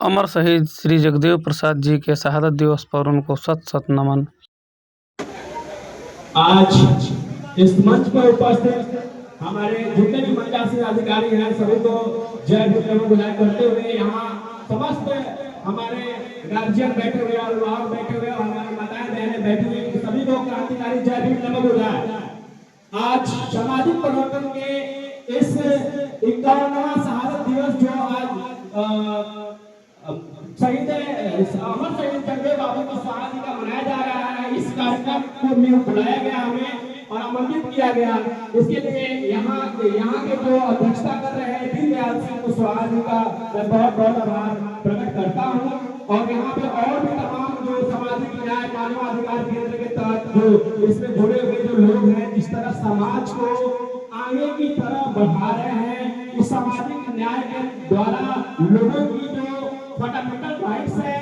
अमर शहीद श्री जगदेव प्रसाद जी के शहादत दिवस पर उनको शत शत नमन। आज इस मंच पर उपस्थित हमारे जितने भी महिला से अधिकारी हैं सभी को जय भीम बुलाए करते हुए यहाँ समस्त हमारे गार्जियन बैठे हुए और अभिभावक बैठे हुए और हमारी माताएं बहनें बैठी हुई सभी को क्रांतिकारी जय भीम नमः बुलाए। आज सामाजिक परिवर्तन के इस 51वां शहादत दिवस जो आज शहीद अमर शहीद जगदेव बाबू की शहादती का मनाया जा रहा है। इस कार्यक्रम को में बुलाया गया हमें और आमंत्रित किया गया। इसके लिए यहाँ के जो अध्यक्षता कर रहे हैं दीनदयाल सिंह कुशवाहा जी का मैं बहुत बहुत आभार प्रकट करता हूँ। और यहाँ पे और भी तमाम जो सामाजिक न्याय मानवाधिकार केंद्र के तहत जो इसमें जुड़े हुए जो लोग हैं जिस तरह समाज को आगे की तरफ बढ़ा रहे हैं, इस सामाजिक न्याय के द्वारा लोगों की जो फंडामेंटल राइट्स है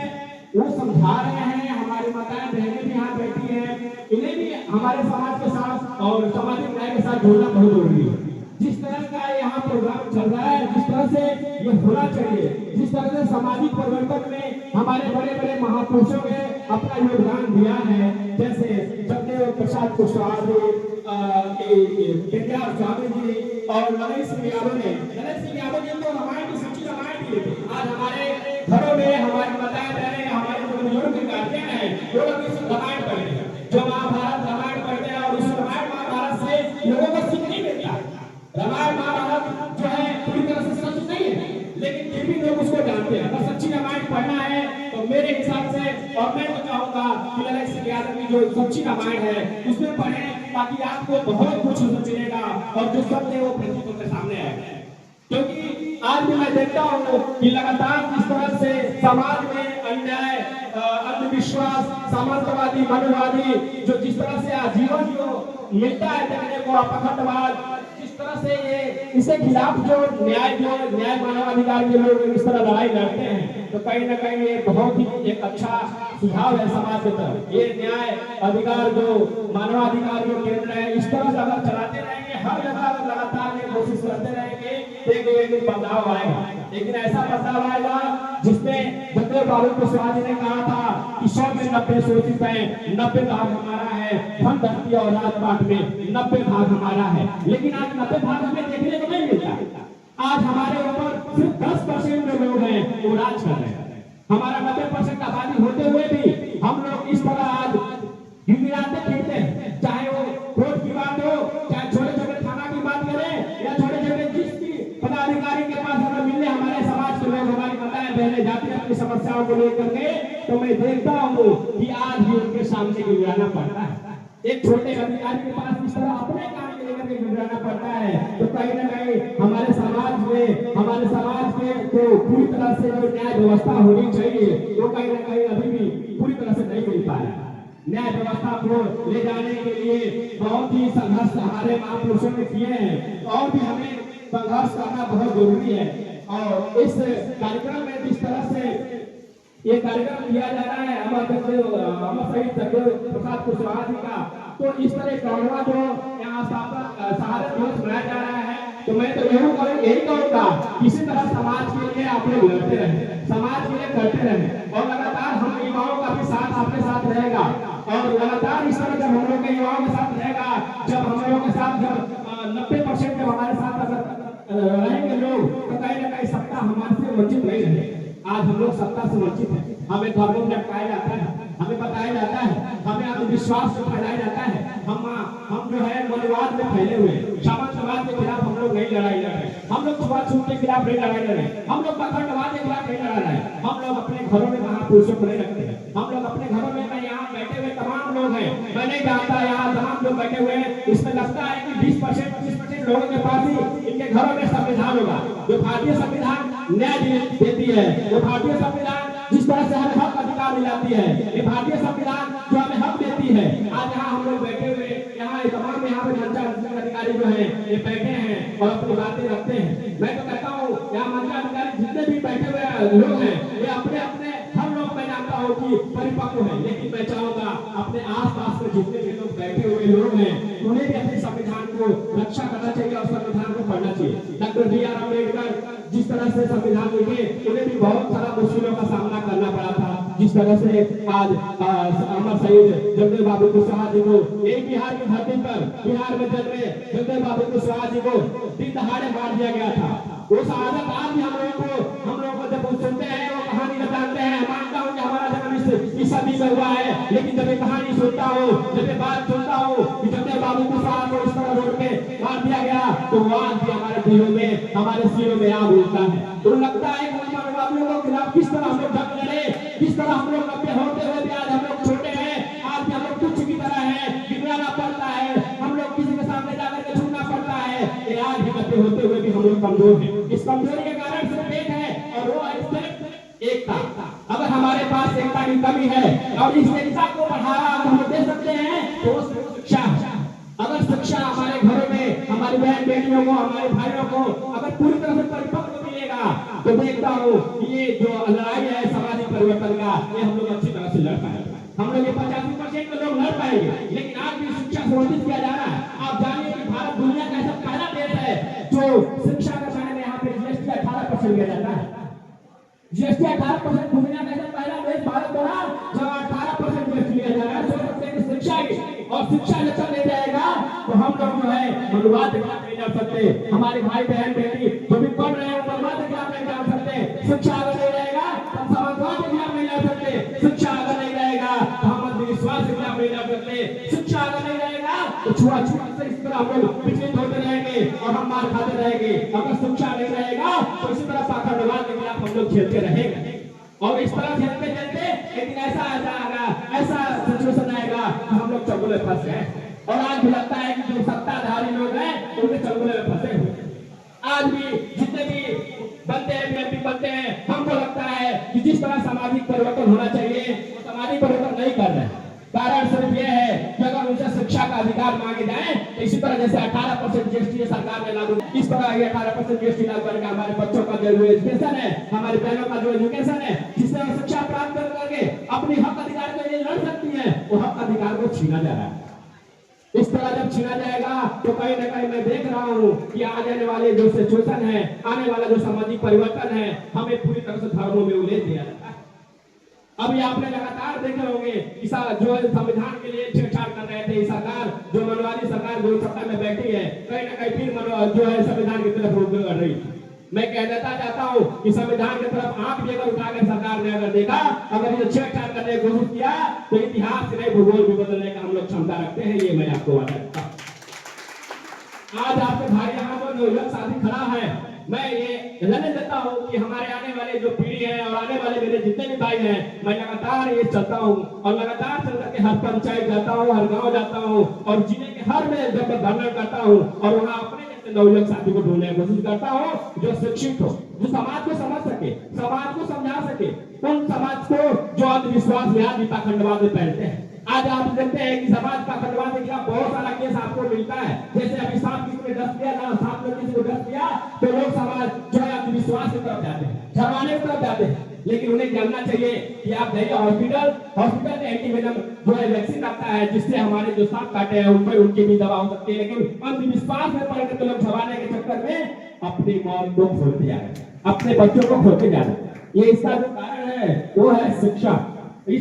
वो समझा रहे हैं। हमारी माताएं बहनें भी यहाँ बैठी हैं, इन्हें भी हमारे समाज के साथ और सामाजिक न्याय के साथ जोड़ना बहुत जरूरी है। जिस तरह का यहाँ प्रोग्राम चल रहा है, जिस तरह से ये होना चाहिए, जिस तरह से सामाजिक परिवर्तन में हमारे बड़े बड़े महापुरुषों ने अपना योगदान दिया है, जैसे जगदेव प्रसाद कुशवाहा जी, विद्या स्वामी जी और नरेश सिंह यादव ने तो रामायण की सच्ची रामायण दी। आज हमारे घरों में हमारी माताएं बहनें हमारे जो बुजुर्ग गार्जियन हैं वो लोग इस रामायण पढ़ते हैं, जो महाभारत रामायण पढ़ते हैं और उस रामायण महाभारत से लोगों को सीख नहीं मिलता। रामायण महाभारत जो है पूरी तरह से सच नहीं है, लेकिन फिर भी लोग उसको जानते हैं। अगर सच्ची रामायण पढ़ना है तो मेरे हिसाब से, और मैं तो चाहूंगा कि नरेश सिंह यादव की जो सच्ची रामायण है उसमें पढ़ें, ताकि आपको बहुत कुछ मिलेगा और जो सत्य है वो प्रतियों के सामने आएगा। क्योंकि आज भी मैं देखता हूँ कि लगातार जिस तरह से समाज में अन्याय, अंधविश्वास, सामंतवादी, मनोवादी जो जिस तरह से आजीवन जो मिलता है देखने को, अपखंडवाद, जिस तरह से ये इसके खिलाफ जो न्याय मानवाधिकार के लोग इस तरह लड़ाई लड़ते हैं, तो कहीं ना कहीं ये बहुत ही एक अच्छा सुझाव है समाज के तरफ। ये न्याय अधिकार जो मानवाधिकार जो केंद्र है इस तरह से अगर चलाते रहेंगे, हर जगह अगर लगातार ये कोशिश करते रहेंगे तो एक दिन बदलाव आएगा। लेकिन ऐसा बदलाव आएगा जिसमें जगदेव बाबू कुशवाहा जी ने कहा था कि 100 में 90 शोषित है, 90 भाग हमारा है, धन धरती और राजपाट में 90 भाग हमारा है। लेकिन आज 90 भाग हमें देखने को नहीं मिलता। आज हमारे ऊपर सिर्फ 10% जो लोग हैं वो राज कर रहे हैं। हमारा 90% आबादी होते हुए भी हम लोग इस तरह आज गिड़गिड़ाते फिरते हैं, चाहे वो वोट की बात हो, चाहे छोटे छोटे थाना की बात करें या छोटे छोटे जिस भी पदाधिकारी के पास हमें मिलने हमारे समाज के लोग, हमारी माताएं बहनें जाती हैं अपनी समस्याओं को लेकर के, तो मैं देखता हूँ कि आज भी उनके सामने गिड़गिड़ाना पड़ता है। एक छोटे अधिकारी के पास इस तरह अपने काम को लेकर के गिड़गिड़ाना पड़ता है, तो कहीं ना कहीं हमारे समाज में तो पूरी तरह से जो न्याय व्यवस्था होनी चाहिए वो कहीं ना कहीं अभी भी पूरी तरह से नहीं मिल पा रहा है। न्याय व्यवस्था को ले जाने के लिए बहुत ही संघर्ष हमारे महापुरुषों ने किए हैं और भी हमें संघर्ष करना बहुत जरूरी है। और इस कार्यक्रम में जिस तरह से ये कार्यक्रम किया जा रहा है अमर शहीद जगदेव प्रसाद कुशवाहा जी का, तो इस तरह का जो यहाँ शहादत दिवस मनाया जा रहा है, तो मैं तो यही कहूँगा किसी तरह समाज के लिए आप लोग लड़ते रहे, समाज के लिए करते रहे और लगातार हम युवाओं का भी साथ आपके साथ रहेगा। और लगातार इस तरह जब हम लोग के युवाओं के साथ रहेगा, जब हम लोगों के साथ जब 90% जब हमारे साथ अगर रहेंगे लोग, तो कहीं ना कहीं सत्ता हमारे से वंचित नहीं रहेगी। आज हम लोग सत्ता से वंचित हैं, हमें धर्मों में अटकाया जाता है, हमें बताया जाता है, हमें अंधविश्वास में फैलाया जाता है, हम जो है मनोवाद में फैले हुए, सामंतवाद के खिलाफ हम लोग नहीं लड़ाई लड़ रहे, हम लोग छुआछूत के खिलाफ नहीं लड़ाई लड़ रहे, हम लोग पखंडवाद के खिलाफ नहीं लड़ रहे, हम लोग अपने घरों में महापुरुषों को नहीं रखते हैं, हम लोग अपने घरों में, मैं यहाँ बैठे हुए तमाम लोग हैं, मैं नहीं जानता यहाँ तमाम लोग बैठे हुए हैं, इसमें लगता है कि 20% 25% लोगों के पास ही इनके घरों में संविधान होगा। जो भारतीय संविधान न्याय देती है, वो भारतीय संविधान जिस तरह से हमें हक अधिकार दिलाती है, ये भारतीय संविधान जो हमें हक देती है। आज यहाँ हम लोग बैठे हुए, यहाँ तमाम यहाँ पे मंचाधिकार अधिकारी जो हैं ये बैठे हैं और अपनी बातें रखते हैं। मैं तो कहता हूँ यहाँ मंचाधिकारी जितने भी बैठे हुए लोग हैं ये अपने अपने हर लोग, मैं जानता हूँ कि परिपक्व है, लेकिन मैं चाहूँगा अपने आस पास में जितने भी लोग बैठे हुए लोग हैं उन्हें भी अपने संविधान को रक्षा करना चाहिए और संविधान को पढ़ना चाहिए। Doctor B R. अम्बेडकर जिस तरह से संविधान लिखे, उन्हें भी बहुत सारा मुश्किलों का सामना करना पड़ा था। जिस तरह से आज अमर शहीद जगदेव बाबू कुशवाहा जी को एक बिहार की धरती पर, बिहार में जन्मे जगदेव बाबू कुशवाहा जी को दिन दहाड़े मार दिया गया था। वो शहादत आज भी हम लोगों को जब सुनते हैं, वो कहानी बताते हैं, मानता हूँ कि हमारा जन्म इस सदी में हुआ है, लेकिन जब ये कहानी सुनता हूँ, जब ये बात सुनता हूँ कि जगदेव बाबू कुशवाहा को इस तरह रोड पे मार दिया गया, तो वो आज भी हमारे दिलों में, हमारे सिरों में आग उठता है। तो लगता है कि मानवादियों के खिलाफ किस तरह हम लोग जंग लड़े, किस तरह हम लोग लंबे होते हुए भी आज हम लोग छोटे हैं, आज भी हम लोग तुच्छ की तरह है, गिराना पड़ता है, हम लोग किसी के सामने जाकर के झुकना पड़ता है। ये आज भी लंबे होते हुए भी हम लोग कमजोर हैं। इस कमजोरी के कारण सिर्फ एक है, और वो है सिर्फ एकता। अगर हमारे पास एकता की कमी है और इस एकता को बढ़ावा हम दे सकते हैं, तो शिक्षा। अगर शिक्षा हमारे घरों में हमारी बहन बेटियों को, हमारे भाइयों को अगर पूरी तरह से परिपक्व मिलेगा, तो देखता हूँ ये जो लड़ाई है सामाजिक परिवर्तन का, ये हम लोग अच्छी तरह से लड़ पाएंगे। हम लोग 85% में लोग लड़ पाएंगे, लेकिन आज भी शिक्षा से वंचित किया जा रहा है। आप जानिए कि भारत दुनिया का ऐसा पहला देश है जो शिक्षा के बारे में यहाँ पे जीएसटी 18% लिया जाता है। जीएसटी 18% दुनिया का ऐसा पहला देश भारत बना जहाँ 18% जीएसटी लिया जा रहा है। सोच सकते हैं कि शिक्षा की, और शिक्षा जब तक ले जाएगा तो हम लोग जो है मनुवाद के खिलाफ नहीं लड़ सकते। हमारे भाई बहन बेटी जो भी पढ़ रहे हैं मनुवाद के खिलाफ नहीं लड़ सकते। शिक्षा अगर नहीं रहेगा तो समाजवाद के खिलाफ नहीं लड़ सकते। शिक्षा अगर नहीं रहेगा तो हम अंधविश्वास के खिलाफ नहीं लड़ सकते। शिक्षा अगर नहीं रहेगा तो छुआछूत से इस तरह हम लोग विचलित होते रहेंगे और हम मार खाते रहेंगे। अगर शिक्षा नहीं रहेगा तो इसी तरह पाखंडवाद के खिलाफ हम लोग खेलते रहेंगे, और इस तरह खेलते खेलते एक दिन ऐसा सिचुएशन आएगा हम लोग चंगुल में फंस गए। और आज भी लगता है कि जो सत्ताधारी लोग हैं उनके चंगुल में फंसे हुए। आज भी जितने भी बनते हैं एमपी बनते हैं, हमको लगता है कि जिस तरह सामाजिक परिवर्तन होना चाहिए वो सामाजिक परिवर्तन नहीं कर रहे हैं। कारण सिर्फ ये है कि अगर उनसे शिक्षा का अधिकार मांगे जाए तो इसी तरह जैसे 18% जीएसटी सरकार ने लागू, इस तरह ये 18% जीएसटी लागू करके हमारे बच्चों का जो एजुकेशन है, हमारी बहनों का जो एजुकेशन है, जिससे वो शिक्षा प्राप्त कर करके अपनी हक अधिकार के लिए लड़ सकती है, वो हक अधिकार को छीना जा रहा है। इस तरह जब छीना जाएगा तो कहीं ना कहीं मैं देख रहा हूँ कि आने वाले जो सिचुएशन है, आने वाला जो सामाजिक परिवर्तन है, हमें पूरी तरह से धर्मों में उलझ दिया जाता है। अभी आपने लगातार देखे होंगे कि जो संविधान के लिए छेड़छाड़ कर रहे थे सरकार, जो मनवादी सरकार जो सत्ता में बैठी है, कहीं ना कहीं फिर जो है संविधान की तरफ रुख कर रही है। मैं कह देता चाहता हूँ कि संविधान की तरफ आंख भी अगर उठाकर सरकार ने अगर देखा, अगर ये छेड़छाड़ करने की कोशिश किया, तो इतिहास नहीं भूगोल भी बदलने का हम लोग क्षमता रखते हैं। ये मैं आपको बताता हूँ। आज आपके भाई यहाँ पर नौजवान साथी खड़ा है, मैं ये कहने देता हूँ कि हमारे आने वाले जो पीढ़ी है और आने वाले मेरे जितने भी भाई हैं, मैं लगातार ये चलता हूँ और लगातार चल करके हर पंचायत जाता हूँ, हर गांव जाता हूँ और जिले के हर में जब मैं भ्रमण करता हूँ और वहाँ अपने जैसे नवयुवक साथी को ढूंढने की कोशिश करता हूँ जो शिक्षित हो, जो समाज को समझ सके, समाज को समझा सके, उन समाज को जो अंधविश्वास में पाखंडवाद में पहनते हैं। आज आप देखते हैं कि समाज का खंडवाद के खिलाफ बहुत सारा केस आपको मिलता है। जैसे अभी सांप किसी ने डस दिया, सांप ने किसी को डस दिया, तो लोग समाज जो है अंधविश्वास की तरफ जाते हैं, झरवाने की तरफ जाते हैं। लेकिन उन्हें जानना चाहिए कि आप जाइए हॉस्पिटल में एंटीवेनम जो है वैक्सीन आता है, जिससे हमारे जो सांप काटे हैं उन पर उनकी भी दवा हो सकती है। लेकिन अंधविश्वास में पड़ के लोग झरवाने के चक्कर में अपनी मौत को खोते जा रहे हैं, अपने बच्चों को खोते जा रहे हैं। ये इसका जो कारण है वो है शिक्षा।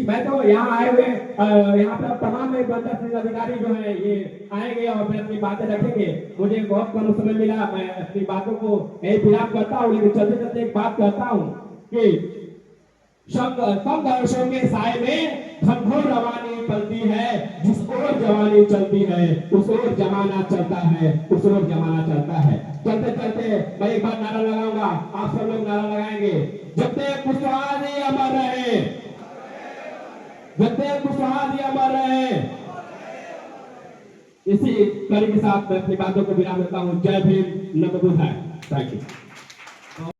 मैं तो यहाँ आए हुए यहाँ पर तमाम अधिकारी जो है ये आएंगे और अपनी अपनी बातें रखेंगे। मुझे बहुत कम समय मिला, मैं अपनी बातों को यही विराम करता हूँ, लेकिन चलते चलते एक बात कहता हूँ कि संघर्षों के साए में घनघोर रवानी पलती है, जिस ओर जवानी चलती है उस ओर जमाना चलता है, उस ओर जमाना चलता है। चलते चलते मैं एक बार नारा लगाऊंगा, आप सब लोग नारा लगाएंगे, जब तक कुशवाहा जी अमर रहे, जब तक कुशवाहा जी अमर रहे। इसी कड़ी के साथ मैं अपनी बातों को विराम देता हूँ। जय भीम, नमो बुद्धाय। Thank you.